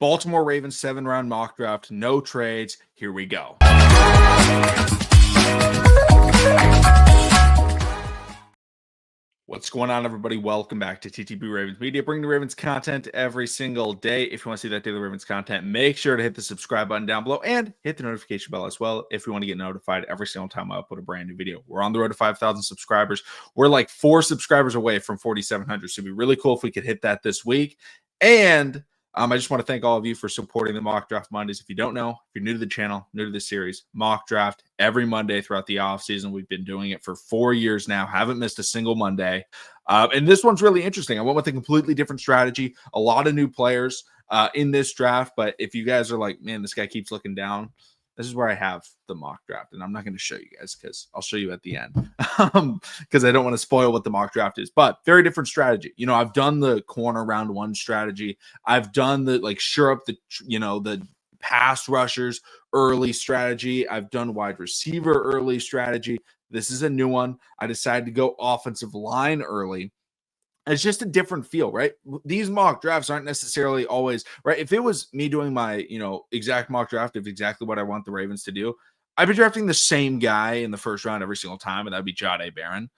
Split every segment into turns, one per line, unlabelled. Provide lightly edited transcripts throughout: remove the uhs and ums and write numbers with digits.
Baltimore Ravens 7-round mock draft, no trades. Here we go. What's going on, everybody? Welcome back to TTB Ravens Media, bringing the Ravens content every single day. If you want to see that daily Ravens content, make sure to hit the subscribe button down below and hit the notification bell as well if you want to get notified every single time I upload a brand new video. We're on the road to 5,000 subscribers. We're like 4 subscribers away from 4,700, so it'd be really cool if we could hit that this week. And I just want to thank all of you for supporting the Mock Draft Mondays. If you don't know, if you're new to the channel, new to the series, Mock Draft every Monday throughout the offseason. We've been doing it for 4 years now. Haven't missed a single Monday. And this one's really interesting. I went with a completely different strategy. A lot of new players in this draft. But if you guys are like, man, this guy keeps looking down, this is where I have the mock draft. And I'm not going to show you guys because I'll show you at the end because I don't want to spoil what the mock draft is. But very different strategy. You know, I've done the corner round 1 strategy. I've done the like sure up the, the pass rushers early strategy. I've done wide receiver early strategy. This is a new one. I decided to go offensive line early. It's just a different feel, right? These mock drafts aren't necessarily always right. If it was me doing my, exact mock draft of exactly what I want the Ravens to do, I'd be drafting the same guy in the first round every single time, and that'd be Jahdae Barron.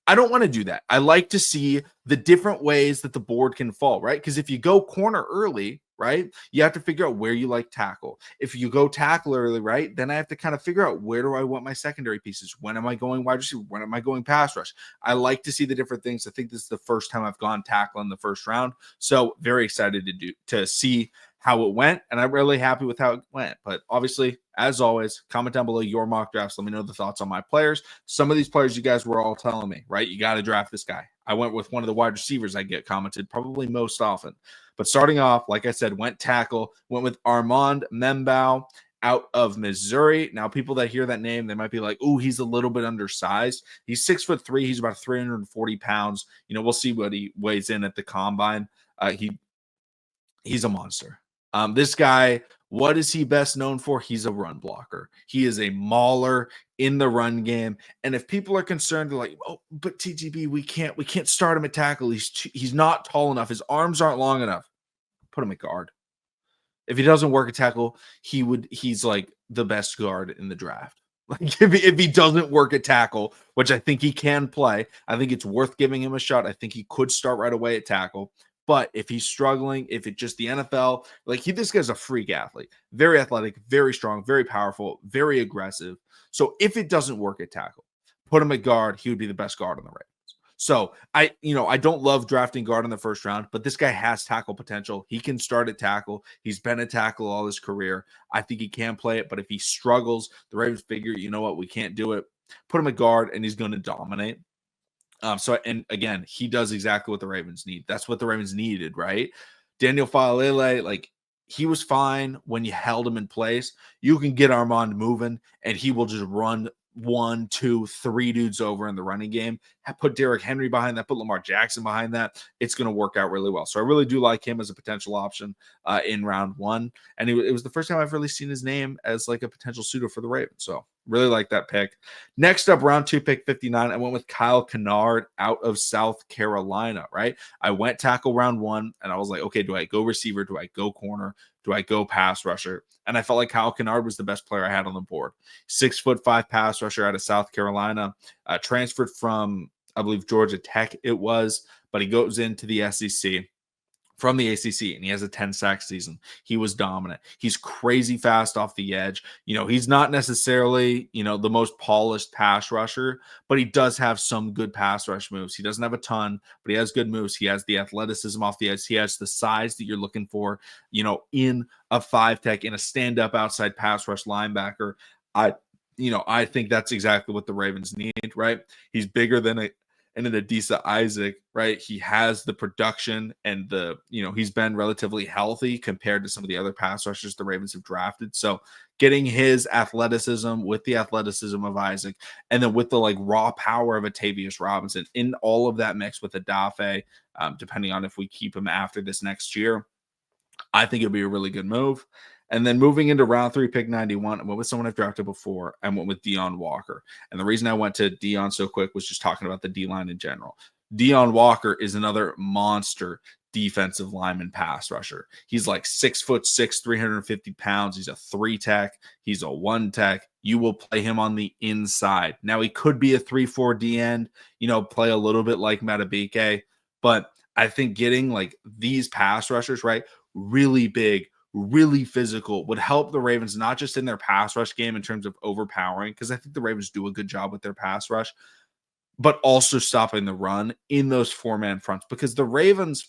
I don't want to do that. I like to see the different ways that the board can fall, right? Because if you go corner early, right, you have to figure out where you like tackle. If you go tackle early, right, then I have to kind of figure out where do I want my secondary pieces? When am I going wide receiver? When am I going pass rush? I like to see the different things. I think this is the first time I've gone tackle in the first round. So very excited to see how it went, and I'm really happy with how it went. But obviously, as always, comment down below your mock drafts. Let me know the thoughts on my players. Some of these players you guys were all telling me, right? You got to draft this guy. I went with one of the wide receivers I get commented probably most often. But starting off, like I said, went tackle, went with Armand Membao out of Missouri. Now, people that hear that name, they might be like, "Ooh, he's a little bit undersized." He's 6'3". He's about 340 pounds. We'll see what he weighs in at the combine. He's a monster. This guy, what is he best known for? He's a run blocker. He is a mauler in the run game. And if people are concerned, they're like, "Oh, but TGB, we can't start him at tackle. He's not tall enough. His arms aren't long enough." Put him at guard. If he doesn't work at tackle, he's like the best guard in the draft. Like if he doesn't work at tackle, which I think he can play, I think it's worth giving him a shot. I think he could start right away at tackle. But if he's struggling, if it's just the NFL, this guy's a freak athlete, very athletic, very strong, very powerful, very aggressive. So if it doesn't work at tackle, put him at guard. He would be the best guard on the Ravens. So I don't love drafting guard in the first round, but this guy has tackle potential. He can start at tackle. He's been a tackle all his career. I think he can play it, but if he struggles, the Ravens figure, you know what, we can't do it. Put him at guard, and he's going to dominate. And again, he does exactly what the Ravens need. That's what the Ravens needed, right? Daniel Faalele, he was fine when you held him in place. You can get Armand moving, and he will just run 1, 2, 3 dudes over in the running game. Put Derrick Henry behind that, put Lamar Jackson behind that. It's going to work out really well. So I really do like him as a potential option in round 1. And it was the first time I've really seen his name as like a potential suitor for the Ravens. So really like that pick. Next up, round 2, pick 59. I went with Kyle Kennard out of South Carolina, right? I went tackle round 1, and I was like, okay, do I go receiver? Do I go corner? Do I go pass rusher? And I felt like Kyle Kennard was the best player I had on the board. 6'5" pass rusher out of South Carolina, transferred from, I believe, Georgia Tech it was, but he goes into the SEC from the ACC, and he has a 10-sack season. He was dominant. He's crazy fast off the edge. He's not necessarily, the most polished pass rusher, but he does have some good pass rush moves. He doesn't have a ton, but he has good moves. He has the athleticism off the edge. He has the size that you're looking for, in a 5-tech, in a stand-up outside pass rush linebacker. I think that's exactly what the Ravens need, right? He's bigger than an Adisa Isaac, right? He has the production and he's been relatively healthy compared to some of the other pass rushers the Ravens have drafted. So getting his athleticism with the athleticism of Isaac, and then with the raw power of Atavius Robinson in all of that mix with Adafe, depending on if we keep him after this next year, I think it'll be a really good move. And then moving into round 3, pick 91, I went with someone I've drafted before. I went with Deon Walker. And the reason I went to Deon so quick was just talking about the D-line in general. Deon Walker is another monster defensive lineman pass rusher. He's like 6'6", 350 pounds. He's a 3-tech. He's a 1-tech. You will play him on the inside. Now, he could be a 3-4 D end, play a little bit like Matabike, but I think getting like these pass rushers, right, really big, really physical would help the Ravens, not just in their pass rush game in terms of overpowering, because I think the Ravens do a good job with their pass rush, but also stopping the run in those 4-man fronts, because the Ravens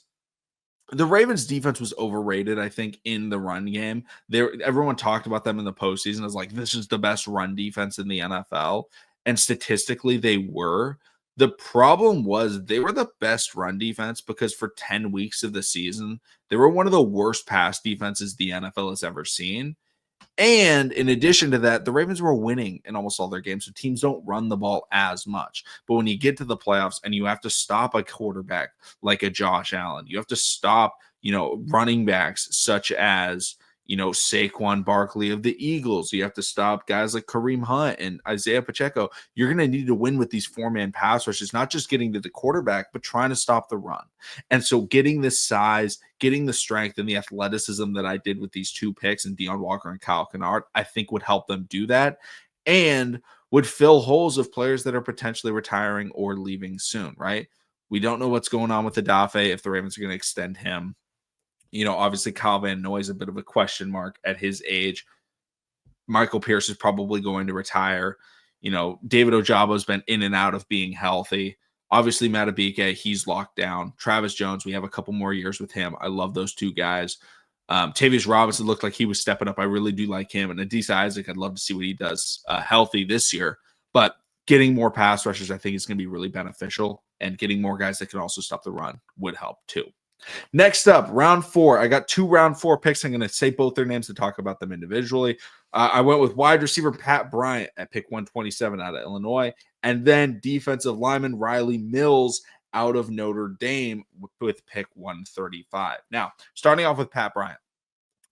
defense was overrated, I think, in the run game. Everyone talked about them in the postseason as like, this is the best run defense in the NFL. And statistically, they were. The problem was they were the best run defense because for 10 weeks of the season, they were one of the worst pass defenses the NFL has ever seen. And in addition to that, the Ravens were winning in almost all their games, so teams don't run the ball as much. But when you get to the playoffs and you have to stop a quarterback like a Josh Allen, you have to stop, running backs such as, Saquon Barkley of the Eagles. You have to stop guys like Kareem Hunt and Isaiah Pacheco. You're going to need to win with these 4-man pass rushes, not just getting to the quarterback, but trying to stop the run. And so getting this size, getting the strength and the athleticism that I did with these 2 picks and Deion Walker and Kyle Kennard, I think would help them do that and would fill holes of players that are potentially retiring or leaving soon, right? We don't know what's going on with Adafe, if the Ravens are going to extend him. Obviously Kyle Van Noy is a bit of a question mark at his age. Michael Pierce is probably going to retire. David Ojabo's been in and out of being healthy. Obviously, Matabike, he's locked down. Travis Jones, we have a couple more years with him. I love those 2 guys. Tavius Robinson looked like he was stepping up. I really do like him. And Adisa Isaac, I'd love to see what he does healthy this year. But getting more pass rushers, I think, is going to be really beneficial. And getting more guys that can also stop the run would help too. Next up, round 4. I got 2 round 4 picks. I'm going to say both their names to talk about them individually. I went with wide receiver Pat Bryant at pick 127 out of Illinois, and then defensive lineman Riley Mills out of Notre Dame with pick 135. Now, starting off with Pat Bryant,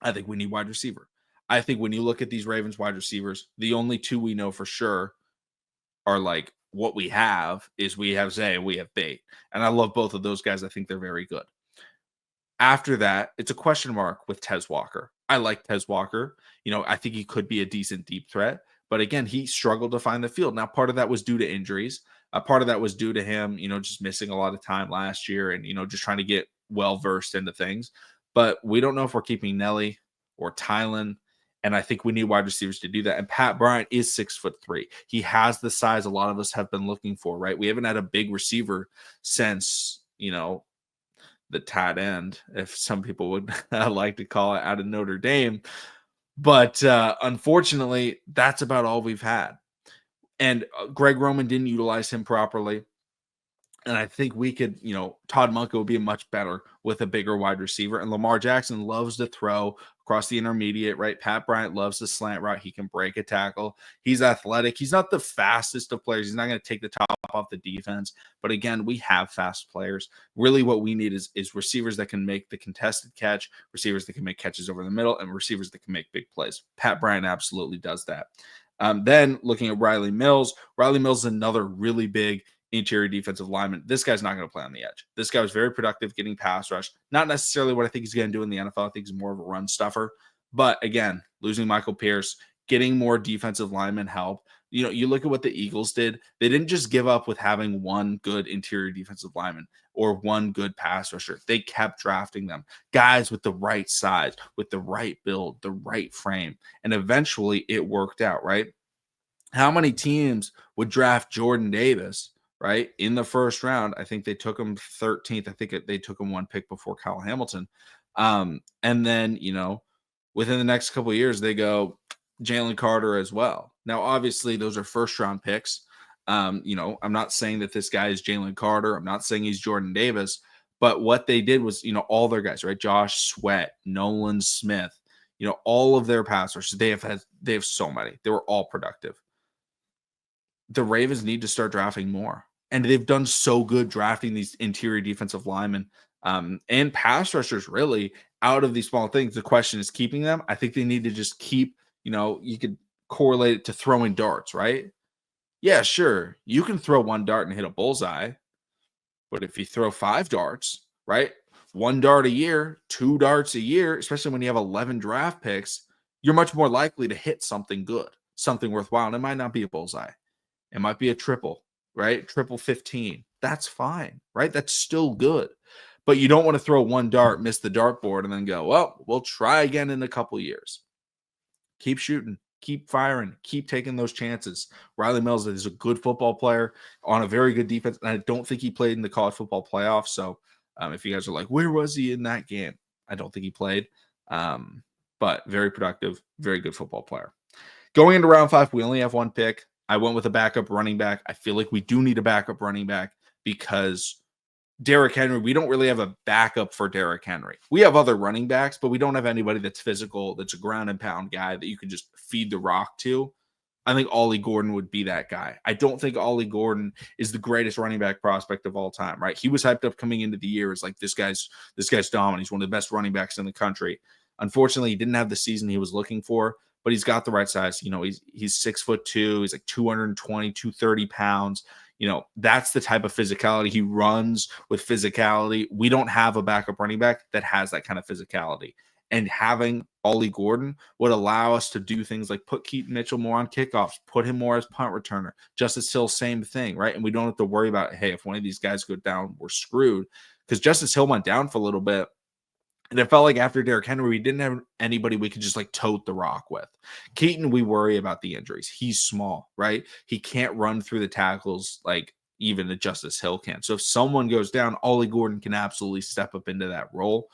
I think we need wide receiver. I think when you look at these Ravens wide receivers, the only 2 we know for sure are like what we have is we have Zay and we have Bate. And I love both of those guys. I think they're very good. After that, it's a question mark with Tez Walker. I like Tez Walker. I think he could be a decent deep threat. But again, he struggled to find the field. Now, part of that was due to injuries. Part of that was due to him, just missing a lot of time last year and, just trying to get well-versed into things. But we don't know if we're keeping Nelly or Tylen. And I think we need wide receivers to do that. And Pat Bryant is 6'3". He has the size a lot of us have been looking for, right? We haven't had a big receiver since, the tight end, if some people would like to call it, out of Notre Dame. But unfortunately, that's about all we've had. And Greg Roman didn't utilize him properly. And I think we could, Todd Monken would be much better with a bigger wide receiver. And Lamar Jackson loves to throw across the intermediate, right? Pat Bryant loves the slant route. He can break a tackle. He's athletic. He's not the fastest of players. He's not going to take the top off the defense. But again, we have fast players. Really what we need is receivers that can make the contested catch, receivers that can make catches over the middle, and receivers that can make big plays. Pat Bryant absolutely does that. Then looking at Riley Mills is another really big interior defensive lineman. This guy's not going to play on the edge. This guy was very productive getting pass rush. Not necessarily what I think he's going to do in the NFL. I think he's more of a run stuffer. But again, losing Michael Pierce, getting more defensive lineman help. You look at what the Eagles did. They didn't just give up with having one good interior defensive lineman or one good pass rusher. They kept drafting them. Guys with the right size, with the right build, the right frame. And eventually it worked out, right? How many teams would draft Jordan Davis, right, in the first round? I think they took him 13th. I think they took him 1 pick before Kyle Hamilton. And then, within the next couple of years, they go Jalen Carter as well. Now, obviously, those are first-round picks. I'm not saying that this guy is Jalen Carter. I'm not saying he's Jordan Davis. But what they did was, all their guys, right, Josh Sweat, Nolan Smith, all of their passers, they have so many. They were all productive. The Ravens need to start drafting more. And they've done so good drafting these interior defensive linemen and pass rushers, really, out of these small things. The question is keeping them. I think they need to just keep, you could correlate it to throwing darts, right? Yeah, sure. You can throw 1 dart and hit a bullseye. But if you throw 5 darts, right? one dart a year, two darts a year, especially when you have 11 draft picks, you're much more likely to hit something good, something worthwhile. And it might not be a bullseye. It might be a triple, right? Triple 15. That's fine, right? That's still good. But you don't want to throw one dart, miss the dartboard, and then go, well, we'll try again in a couple years. Keep shooting, keep firing, keep taking those chances. Riley Mills is a good football player on a very good defense. And I don't think he played in the college football playoffs. So if you guys are like, where was he in that game? I don't think he played. But very productive, very good football player. Going into round 5, we only have one pick. I went with a backup running back. I feel like we do need a backup running back because Derrick Henry, we don't really have a backup for Derrick Henry. We have other running backs, but we don't have anybody that's physical, that's a ground and pound guy that you can just feed the rock to. I think Ollie Gordon would be that guy. I don't think Ollie Gordon is the greatest running back prospect of all time, right? He was hyped up coming into the year as like this guy's dominant. He's one of the best running backs in the country. Unfortunately, he didn't have the season he was looking for, but he's got the right size. He's 6'2", he's like 220, 230 pounds. That's the type of physicality. He runs with physicality. We don't have a backup running back that has that kind of physicality. And having Ollie Gordon would allow us to do things like put Keaton Mitchell more on kickoffs, put him more as punt returner. Justice Hill, same thing, right? And we don't have to worry about, hey, if one of these guys go down, we're screwed. Because Justice Hill went down for a little bit. And it felt like after Derrick Henry, we didn't have anybody we could just like tote the rock with. Keaton, we worry about the injuries. He's small, right? He can't run through the tackles like even the Justice Hill can. So if someone goes down, Ollie Gordon can absolutely step up into that role.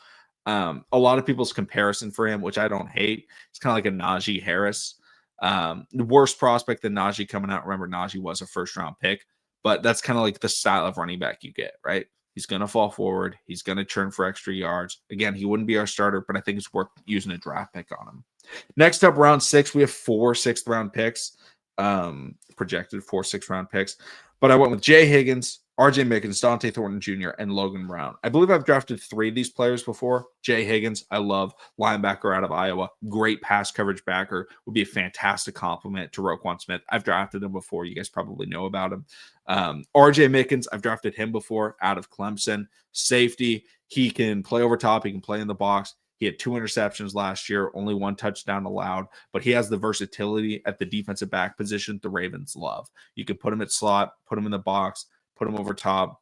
A lot of people's comparison for him, which I don't hate, it's kind of like a Najee Harris. The worst prospect than Najee coming out. Remember, Najee was a first-round pick, but that's kind of like the style of running back you get, right? He's going to fall forward. He's going to churn for extra yards. Again, he wouldn't be our starter, but I think it's worth using a draft pick on him. Next up, round 6, we have 4 6th-round picks, projected 4 6th-round picks. But I went with Jay Higgins, RJ Mickens, Dante Thornton Jr., and Logan Brown. I believe I've drafted 3 of these players before. Jay Higgins, I love, linebacker out of Iowa, great pass coverage backer, would be a fantastic compliment to Roquan Smith. I've drafted him before. You guys probably know about him. RJ Mickens, I've drafted him before out of Clemson. Safety, he can play over top. He can play in the box. He had 2 interceptions last year, only 1 touchdown allowed, but he has the versatility at the defensive back position the Ravens love. You can put him at slot, put him in the box, put him over top,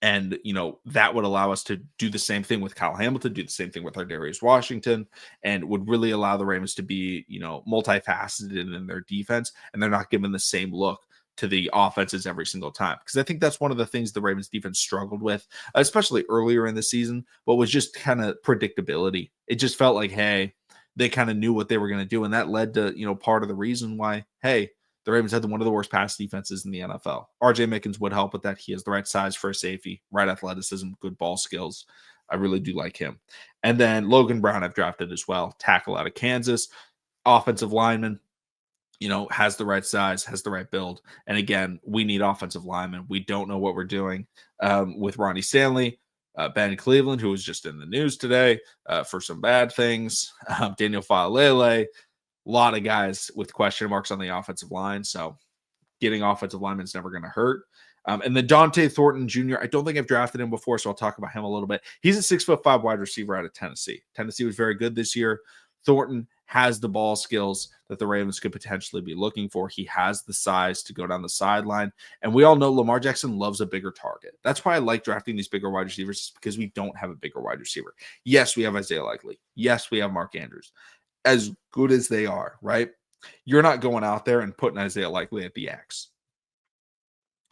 and that would allow us to do the same thing with Kyle Hamilton, do the same thing with our Darius Washington, and would really allow the Ravens to be multifaceted in their defense, and they're not given the same look to the offenses every single time. Because I think that's one of the things the Ravens defense struggled with, especially earlier in the season, but was just kind of predictability. It just felt like, hey, they kind of knew what they were going to do. And that led to, part of the reason why, hey, the Ravens had one of the worst pass defenses in the NFL. RJ Mickens would help with that. He has the right size for a safety, right athleticism, good ball skills. I really do like him. And then Logan Brown I've drafted as well. Tackle out of Kansas, offensive lineman. Has the right size, has the right build. And again, we need offensive linemen. We don't know what we're doing with Ronnie Stanley, Ben Cleveland, who was just in the news today for some bad things, Daniel Faalele, a lot of guys with question marks on the offensive line. So getting offensive linemen is never going to hurt. And then Dante Thornton Jr., I don't think I've drafted him before, so I'll talk about him a little bit. He's a 6'5" wide receiver out of Tennessee. Tennessee was very good this year. Thornton has the ball skills that the Ravens could potentially be looking for. He has the size to go down the sideline. And we all know Lamar Jackson loves a bigger target. That's why I like drafting these bigger wide receivers, because we don't have a bigger wide receiver. Yes, we have Isaiah Likely. Yes, we have Mark Andrews. As good as they are, right? You're not going out there and putting Isaiah Likely at the X.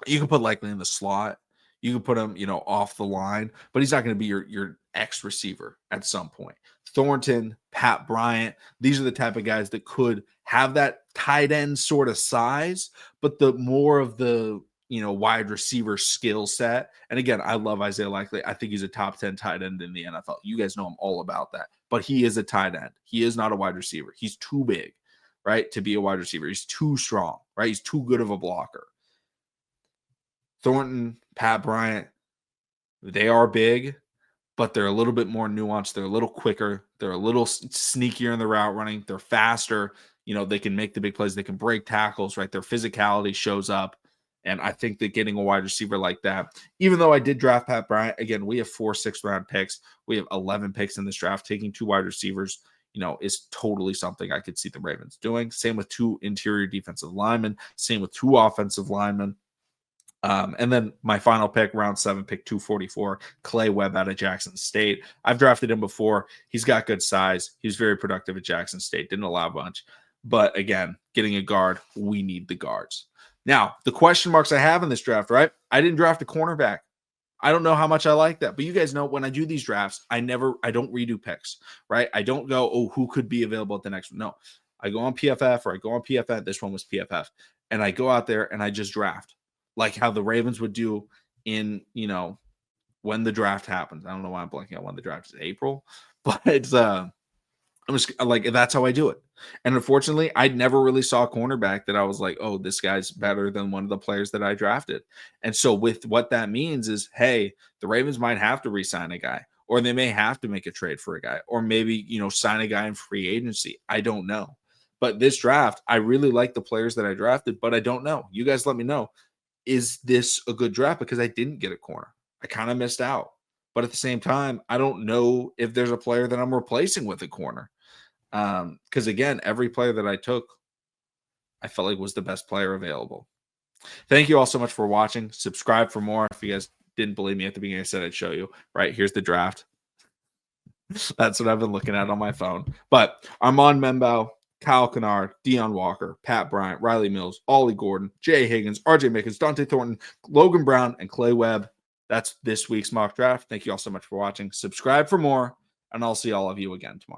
You can put Likely in the slot. You can put him, off the line, but he's not going to be your X receiver at some point. Thornton, Pat Bryant, these are the type of guys that could have that tight end sort of size, but the more of the, wide receiver skill set. And again, I love Isaiah Likely. I think he's a top 10 tight end in the NFL. You guys know I'm all about that, but he is a tight end. He is not a wide receiver. He's too big, right, to be a wide receiver. He's too strong, right? He's too good of a blocker. Thornton, Pat Bryant, they are big, but they're a little bit more nuanced. They're a little quicker. They're a little sneakier in the route running. They're faster. They can make the big plays. They can break tackles, right? Their physicality shows up. And I think that getting a wide receiver like that, even though I did draft Pat Bryant, again, we have 4 6th-round picks. We have 11 picks in this draft. Taking 2 wide receivers, is totally something I could see the Ravens doing. Same with 2 interior defensive linemen. Same with 2 offensive linemen. And then my final pick, round 7, pick 244, Clay Webb out of Jackson State. I've drafted him before. He's got good size. He was very productive at Jackson State. Didn't allow a bunch. But again, getting a guard, we need the guards. Now, the question marks I have in this draft, right? I didn't draft a cornerback. I don't know how much I like that, but you guys know when I do these drafts, I don't redo picks, right? I don't go, oh, who could be available at the next one? No, I go on PFF or I go on PFF. This one was PFF, and I go out there and I just draft like how the Ravens would do in, when the draft happens. I don't know why I'm blanking on when the draft is, April, but it's I'm just like, that's how I do it. And unfortunately, I never really saw a cornerback that I was like, oh, this guy's better than one of the players that I drafted. And so with what that means is, hey, the Ravens might have to re-sign a guy, or they may have to make a trade for a guy, or maybe, sign a guy in free agency. I don't know. But this draft, I really like the players that I drafted, but I don't know. You guys let me know. Is this a good draft? Because I didn't get a corner. I kind of missed out. But at the same time, I don't know if there's a player that I'm replacing with a corner. Because again, every player that I took, I felt like was the best player available. Thank you all so much for watching. Subscribe for more. If you guys didn't believe me at the beginning, I said I'd show you. Right, here's the draft. That's what I've been looking at on my phone. But Armand Membow, Kyle Kennard, Deion Walker, Pat Bryant, Riley Mills, Ollie Gordon, Jay Higgins, RJ Mickens, Dante Thornton, Logan Brown, and Clay Webb. That's this week's mock draft. Thank you all so much for watching. Subscribe for more, and I'll see all of you again tomorrow.